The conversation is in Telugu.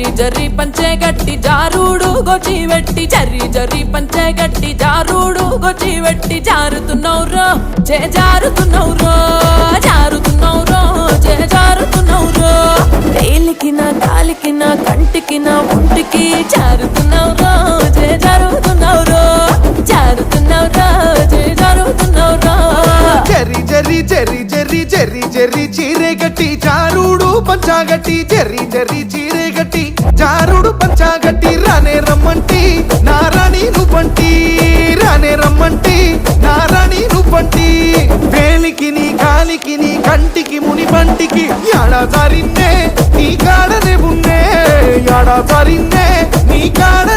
జర్రి జర్రి పంచే గట్టి జారుడు గొచ్చి వెట్టి జర్రి జర్రి పంచే గట్టి జారుడు గొచ్చి వెట్టి జారుతున్నౌరో జారుతున్నౌరో జారుతున్నౌరో జారుతున్నౌరో వేలికిన కాలికిన కంటికిన ఒంటికి జారుతున్నౌరో జారుతున్నౌరో జారుతున్నౌరో జారుతున్నౌరో జర్రి జర్రి జర్రి జర్రి జర్రి జర్రి చీరే గట్టి జారుడు పంచాగట్టి జర్రి జర్రి చీరే గట్టి జారుడు పంచాగట్టి రానే రమ్మంటి నారాణి నువ్వంటి రానే రమ్మంటి నారాణి నువ్వంటి వేలికి నీ కాలికి నీ కంటికి ముని పంటికి యాడా జారిన్నే నీ కాడనే ఉన్నే యాడా జారిన్నే నీ కాడ